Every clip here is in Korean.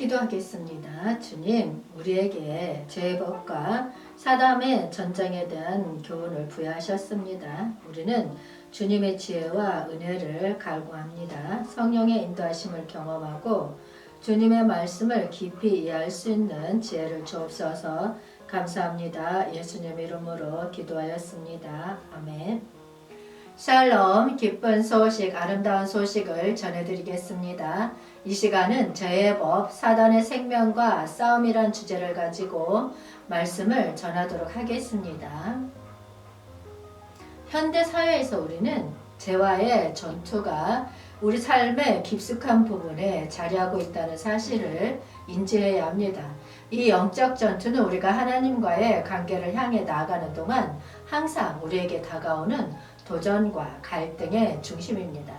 기도하겠습니다. 주님, 우리에게 죄의 법과 사단의 전쟁에 대한 교훈을 부여하셨습니다. 우리는 주님의 지혜와 은혜를 갈구합니다. 성령의 인도하심을 경험하고 주님의 말씀을 깊이 이해할 수 있는 지혜를 주옵소서. 감사합니다. 예수님 이름으로 기도하였습니다. 아멘. 샬롬, 기쁜 소식, 아름다운 소식을 전해드리겠습니다. 이 시간은 죄의 법, 사단의 생명과 싸움이란 주제를 가지고 말씀을 전하도록 하겠습니다. 현대 사회에서 우리는 죄와의 전투가 우리 삶의 깊숙한 부분에 자리하고 있다는 사실을 인지해야 합니다. 이 영적 전투는 우리가 하나님과의 관계를 향해 나아가는 동안 항상 우리에게 다가오는 도전과 갈등의 중심입니다.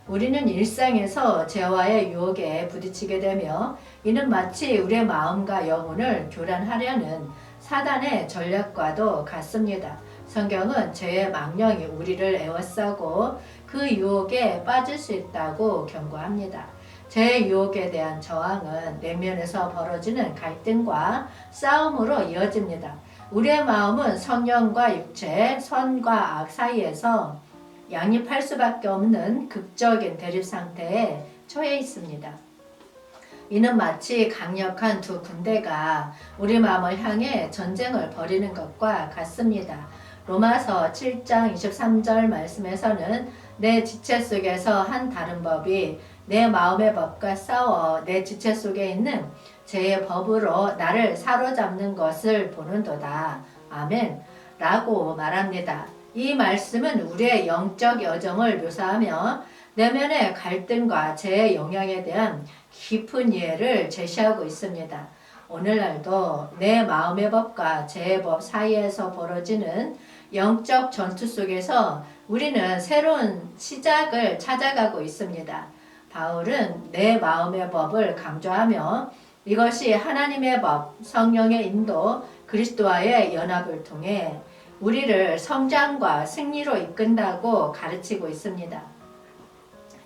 우리는 일상에서 죄와의 유혹에 부딪히게 되며 이는 마치 우리의 마음과 영혼을 교란하려는 사단의 전략과도 같습니다. 성경은 죄의 망령이 우리를 에워싸고 그 유혹에 빠질 수 있다고 경고합니다. 죄의 유혹에 대한 저항은 내면에서 벌어지는 갈등과 싸움으로 이어집니다. 우리의 마음은 성령과 육체, 선과 악 사이에서 양립할 수밖에 없는 극적인 대립 상태에 처해 있습니다. 이는 마치 강력한 두 군대가 우리 마음을 향해 전쟁을 벌이는 것과 같습니다. 로마서 7장 23절 말씀에서는 내 지체 속에서 한 다른 법이 내 마음의 법과 싸워 내 지체 속에 있는 죄의 법으로 나를 사로잡는 것을 보는도다. 아멘. 라고 말합니다. 이 말씀은 우리의 영적 여정을 묘사하며 내면의 갈등과 죄의 영향에 대한 깊은 이해를 제시하고 있습니다. 오늘날도 내 마음의 법과 죄의 법 사이에서 벌어지는 영적 전투 속에서 우리는 새로운 시작을 찾아가고 있습니다. 바울은 내 마음의 법을 강조하며 이것이 하나님의 법, 성령의 인도, 그리스도와의 연합을 통해 우리를 성장과 승리로 이끈다고 가르치고 있습니다.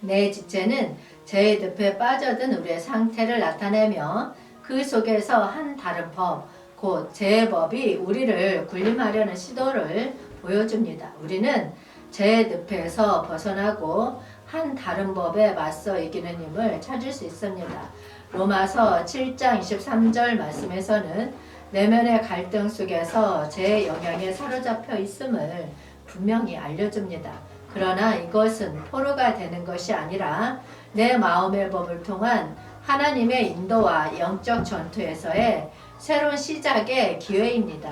내 지체는 죄의 늪에 빠져든 우리의 상태를 나타내며 그 속에서 한 다른 법, 곧 죄의 법이 우리를 군림하려는 시도를 보여줍니다. 우리는 죄의 늪에서 벗어나고 한 다른 법에 맞서 이기는 힘을 찾을 수 있습니다. 로마서 7장 23절 말씀에서는 내면의 갈등 속에서 죄의 영향에 사로잡혀 있음을 분명히 알려줍니다. 그러나 이것은 포로가 되는 것이 아니라 내 마음의 법을 통한 하나님의 인도와 영적 전투에서의 새로운 시작의 기회입니다.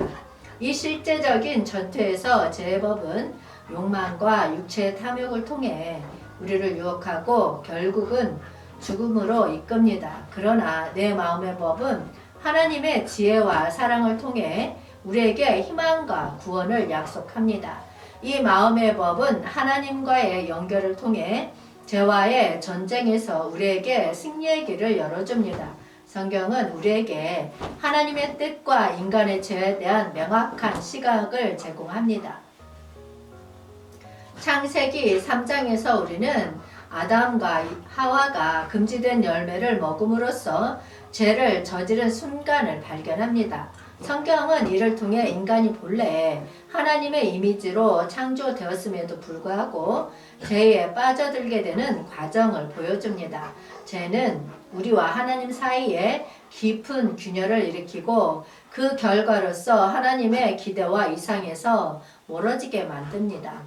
이 실제적인 전투에서 죄의 법은 욕망과 육체의 탐욕을 통해 우리를 유혹하고 결국은 죽음으로 이끕니다. 그러나 내 마음의 법은 하나님의 지혜와 사랑을 통해 우리에게 희망과 구원을 약속합니다. 이 마음의 법은 하나님과의 연결을 통해 죄와의 전쟁에서 우리에게 승리의 길을 열어줍니다. 성경은 우리에게 하나님의 뜻과 인간의 죄에 대한 명확한 시각을 제공합니다. 창세기 3장에서 우리는 아담과 하와가 금지된 열매를 먹음으로써 죄를 저지른 순간을 발견합니다. 성경은 이를 통해 인간이 본래 하나님의 이미지로 창조되었음에도 불구하고 죄에 빠져들게 되는 과정을 보여줍니다. 죄는 우리와 하나님 사이에 깊은 균열을 일으키고 그 결과로서 하나님의 기대와 이상에서 멀어지게 만듭니다.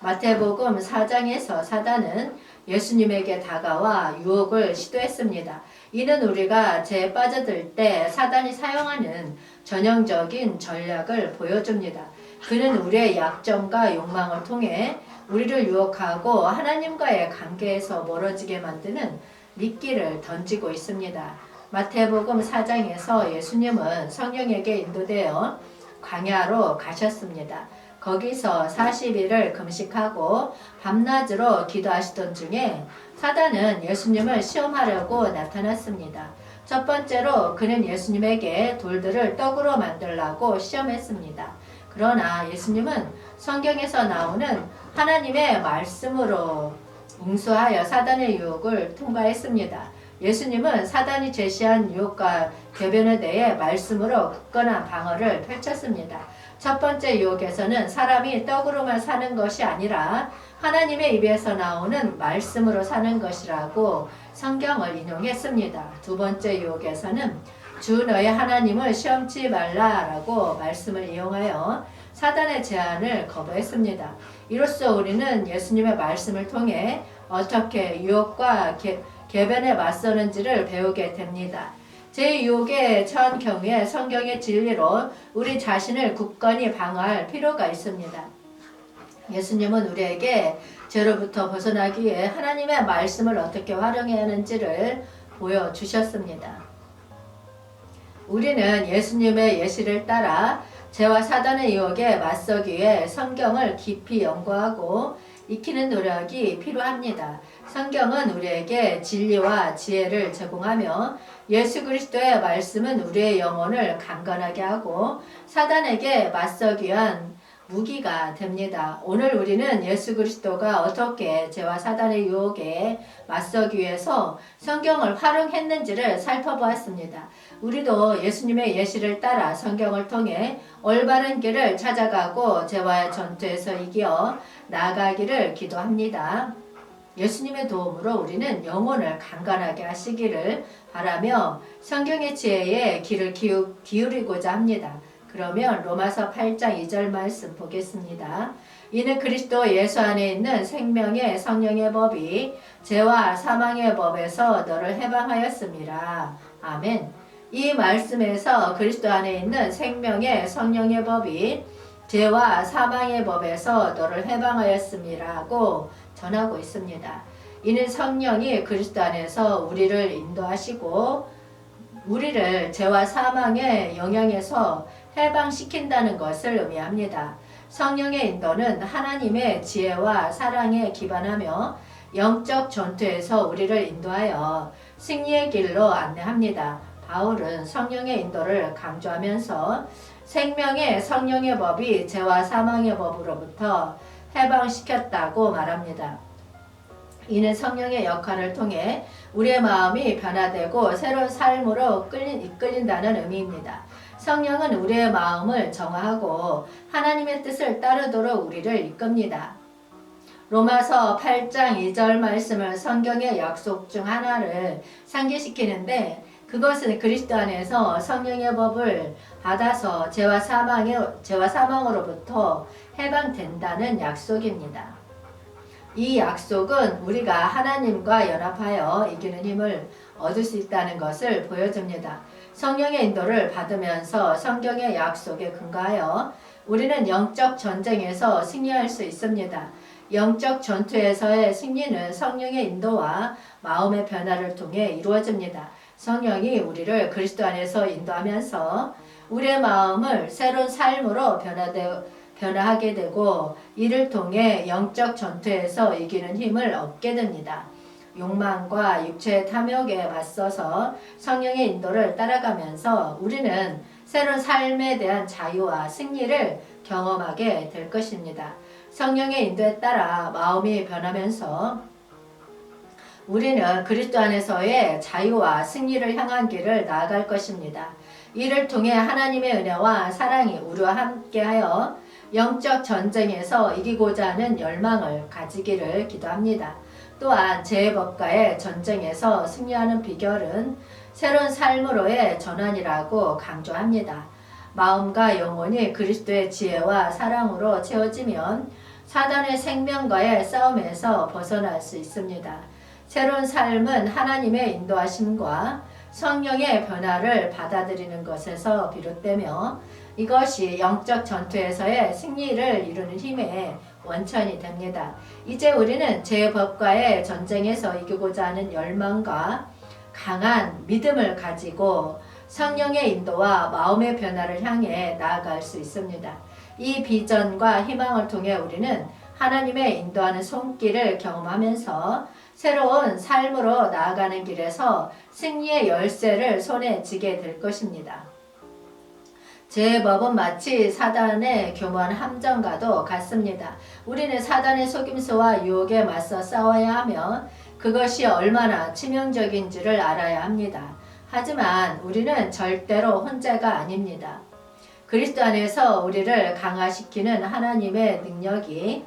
마태복음 4장에서 사단은 예수님에게 다가와 유혹을 시도했습니다. 이는 우리가 죄에 빠져들 때 사단이 사용하는 전형적인 전략을 보여줍니다. 그는 우리의 약점과 욕망을 통해 우리를 유혹하고 하나님과의 관계에서 멀어지게 만드는 미끼를 던지고 있습니다. 마태복음 4장에서 예수님은 성령에게 인도되어 광야로 가셨습니다. 거기서 40일을 금식하고 밤낮으로 기도하시던 중에 사단은 예수님을 시험하려고 나타났습니다. 첫 번째로 그는 예수님에게 돌들을 떡으로 만들라고 시험했습니다. 그러나 예수님은 성경에서 나오는 하나님의 말씀으로 응수하여 사단의 유혹을 통과했습니다. 예수님은 사단이 제시한 유혹과 궤변에 대해 말씀으로 굳건한 방어를 펼쳤습니다. 첫 번째 유혹에서는 사람이 떡으로만 사는 것이 아니라 하나님의 입에서 나오는 말씀으로 사는 것이라고 성경을 인용했습니다. 두 번째 유혹에서는 주 너의 하나님을 시험치 말라라고 말씀을 이용하여 사단의 제안을 거부했습니다. 이로써 우리는 예수님의 말씀을 통해 어떻게 유혹과 궤변에 맞서는지를 배우게 됩니다. 제6의 처한 경우에 성경의 진리로 우리 자신을 굳건히 방어할 필요가 있습니다. 예수님은 우리에게 죄로부터 벗어나기 위해 하나님의 말씀을 어떻게 활용해야 하는지를 보여주셨습니다. 우리는 예수님의 예시를 따라 죄와 사단의 유혹에 맞서기 위해 성경을 깊이 연구하고 익히는 노력이 필요합니다. 성경은 우리에게 진리와 지혜를 제공하며 예수 그리스도의 말씀은 우리의 영혼을 강건하게 하고 사단에게 맞서기 위한 무기가 됩니다. 오늘 우리는 예수 그리스도가 어떻게 죄와 사단의 유혹에 맞서기 위해서 성경을 활용했는지를 살펴보았습니다. 우리도 예수님의 예시를 따라 성경을 통해 올바른 길을 찾아가고 죄와의 전투에서 이겨 나아가기를 기도합니다. 예수님의 도움으로 우리는 영혼을 강건하게 하시기를 바라며 성경의 지혜에 귀를 기울이고자 합니다. 그러면 로마서 8장 2절 말씀 보겠습니다. 이는 그리스도 예수 안에 있는 생명의 성령의 법이 죄와 사망의 법에서 너를 해방하였습니다. 아멘. 이 말씀에서 그리스도 안에 있는 생명의 성령의 법이 죄와 사망의 법에서 너를 해방하였음이라고 전하고 있습니다. 이는 성령이 그리스도 안에서 우리를 인도하시고 우리를 죄와 사망의 영향에서 해방시킨다는 것을 의미합니다. 성령의 인도는 하나님의 지혜와 사랑에 기반하며 영적 전투에서 우리를 인도하여 승리의 길로 안내합니다. 바울은 성령의 인도를 강조하면서 생명의 성령의 법이 죄와 사망의 법으로부터 해방시켰다고 말합니다. 이는 성령의 역할을 통해 우리의 마음이 변화되고 새로운 삶으로 이끌린다는 의미입니다. 성령은 우리의 마음을 정화하고 하나님의 뜻을 따르도록 우리를 이끕니다. 로마서 8장 2절 말씀을 성경의 약속 중 하나를 상기시키는데 그것은 그리스도 안에서 성령의 법을 받아서 죄와 사망으로부터 해방된다는 약속입니다. 이 약속은 우리가 하나님과 연합하여 이기는 힘을 얻을 수 있다는 것을 보여줍니다. 성령의 인도를 받으면서 성경의 약속에 근거하여 우리는 영적 전쟁에서 승리할 수 있습니다. 영적 전투에서의 승리는 성령의 인도와 마음의 변화를 통해 이루어집니다. 성령이 우리를 그리스도 안에서 인도하면서 우리의 마음을 새로운 삶으로 변화하게 되고 이를 통해 영적 전투에서 이기는 힘을 얻게 됩니다. 욕망과 육체의 탐욕에 맞서서 성령의 인도를 따라가면서 우리는 새로운 삶에 대한 자유와 승리를 경험하게 될 것입니다. 성령의 인도에 따라 마음이 변하면서 우리는 그리스도 안에서의 자유와 승리를 향한 길을 나아갈 것입니다. 이를 통해 하나님의 은혜와 사랑이 우리와 함께하여 영적 전쟁에서 이기고자 하는 열망을 가지기를 기도합니다. 또한 죄의 법과의 전쟁에서 승리하는 비결은 새로운 삶으로의 전환이라고 강조합니다. 마음과 영혼이 그리스도의 지혜와 사랑으로 채워지면 사단의 생명과의 싸움에서 벗어날 수 있습니다. 새로운 삶은 하나님의 인도하심과 성령의 변화를 받아들이는 것에서 비롯되며 이것이 영적 전투에서의 승리를 이루는 힘의 원천이 됩니다. 이제 우리는 죄의 법과의 전쟁에서 이기고자 하는 열망과 강한 믿음을 가지고 성령의 인도와 마음의 변화를 향해 나아갈 수 있습니다. 이 비전과 희망을 통해 우리는 하나님의 인도하는 손길을 경험하면서 새로운 삶으로 나아가는 길에서 승리의 열쇠를 손에 쥐게 될 것입니다. 죄의 법은 마치 사단의 교묘한 함정과도 같습니다. 우리는 사단의 속임수와 유혹에 맞서 싸워야 하며 그것이 얼마나 치명적인지를 알아야 합니다. 하지만 우리는 절대로 혼자가 아닙니다. 그리스도 안에서 우리를 강화시키는 하나님의 능력이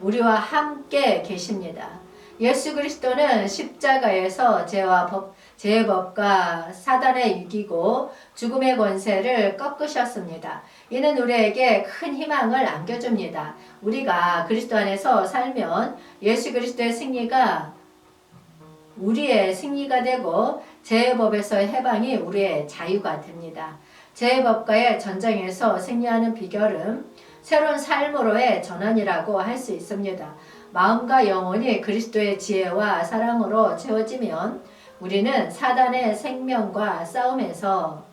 우리와 함께 계십니다. 예수 그리스도는 십자가에서 죄의 법과 사단의 이기고 죽음의 권세를 꺾으셨습니다. 이는 우리에게 큰 희망을 안겨줍니다. 우리가 그리스도 안에서 살면 예수 그리스도의 승리가 우리의 승리가 되고 죄의 법에서의 해방이 우리의 자유가 됩니다. 죄의 법과의 전쟁에서 승리하는 비결은 새로운 삶으로의 전환이라고 할 수 있습니다. 마음과 영혼이 그리스도의 지혜와 사랑으로 채워지면 우리는 사단의 생명과 싸움에서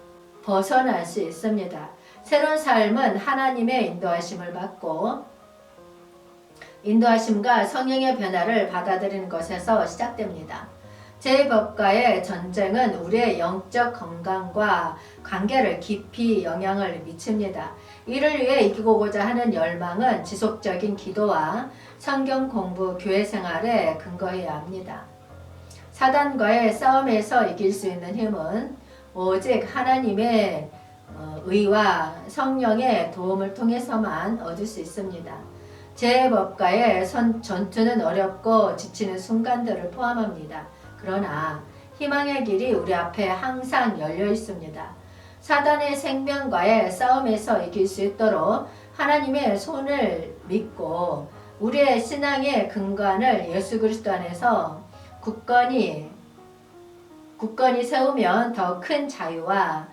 벗어날 수 있습니다. 새로운 삶은 하나님의 인도하심을 받고 인도하심과 성령의 변화를 받아들이는 것에서 시작됩니다. 죄의 법과의 전쟁은 우리의 영적 건강과 관계를 깊이 영향을 미칩니다. 이를 위해 이기고자 하는 열망은 지속적인 기도와 성경 공부, 교회 생활에 근거해야 합니다. 사단과의 싸움에서 이길 수 있는 힘은 오직 하나님의 의와 성령의 도움을 통해서만 얻을 수 있습니다. 죄의 법과의 전투는 어렵고 지치는 순간들을 포함합니다. 그러나 희망의 길이 우리 앞에 항상 열려 있습니다. 사단의 생명과의 싸움에서 이길 수 있도록 하나님의 손을 믿고 우리의 신앙의 근간을 예수 그리스도 안에서 굳건히 세우면 더 큰 자유와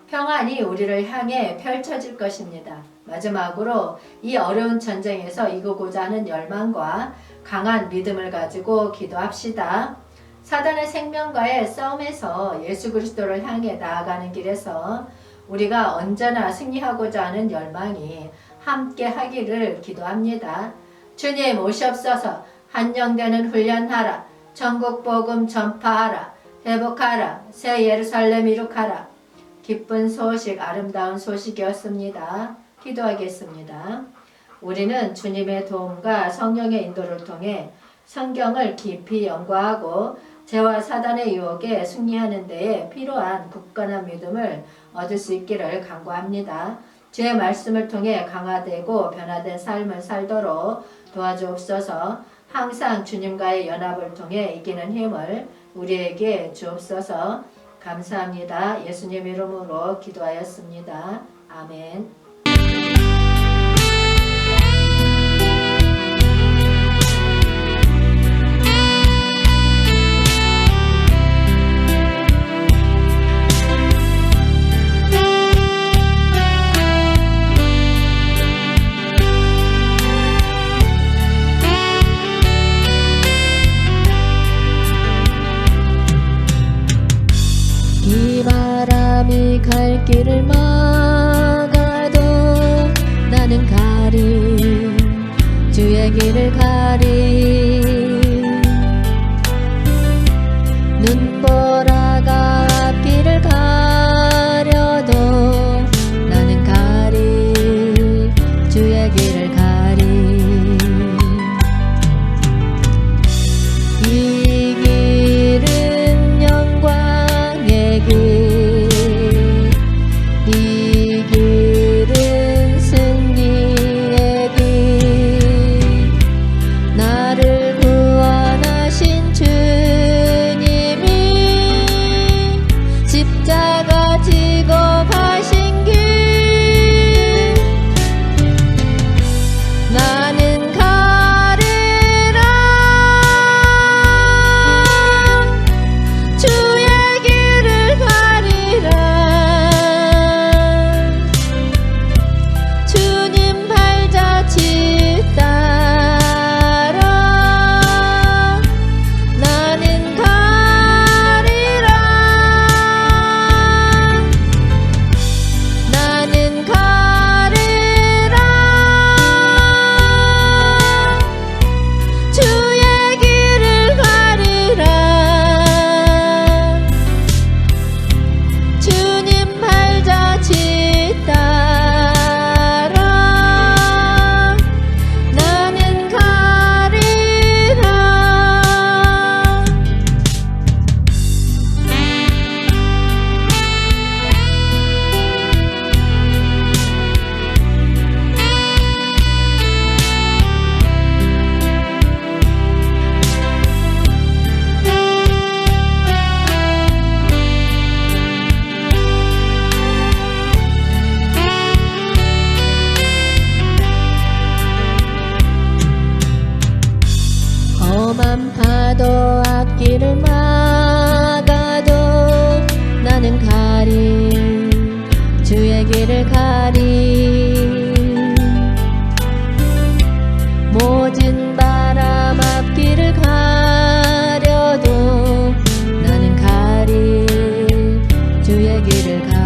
평안이 우리를 향해 펼쳐질 것입니다. 마지막으로 이 어려운 전쟁에서 이기고자 하는 열망과 강한 믿음을 가지고 기도합시다. 사단의 생명과의 싸움에서 예수 그리스도를 향해 나아가는 길에서 우리가 언제나 승리하고자 하는 열망이 함께 하기를 기도합니다. 주님 오시옵소서. 한영되는 훈련하라. 천국 복음 전파하라. 회복하라. 새 예루살렘 이룩하라. 기쁜 소식, 아름다운 소식이었습니다. 기도하겠습니다. 우리는 주님의 도움과 성령의 인도를 통해 성경을 깊이 연구하고 죄와 사단의 유혹에 승리하는 데에 필요한 굳건한 믿음을 얻을 수 있기를 간구합니다. 주의 말씀을 통해 강화되고 변화된 삶을 살도록 도와주옵소서. 항상 주님과의 연합을 통해 이기는 힘을 우리에게 주옵소서. 감사합니다. 예수님 이름으로 기도하였습니다. 아멘. 이 바람이 갈 길을 막아도 나는 가리 주의 길을 가리 눈보라가 앞길을 가려도 나는 가리 주의 길을 가리 이 길은 영광의 길 이 길은 승리의 길 나를 구원하신 주님이 십자가 지고 가신 길 나는 가리라 주의 길을 가리라 주님 발자취 따라 나는 가리라 길을 막아도 나는 가리 주의 길을 가리 모든 바람 앞길을 가려도 나는 가리 주의 길을 가리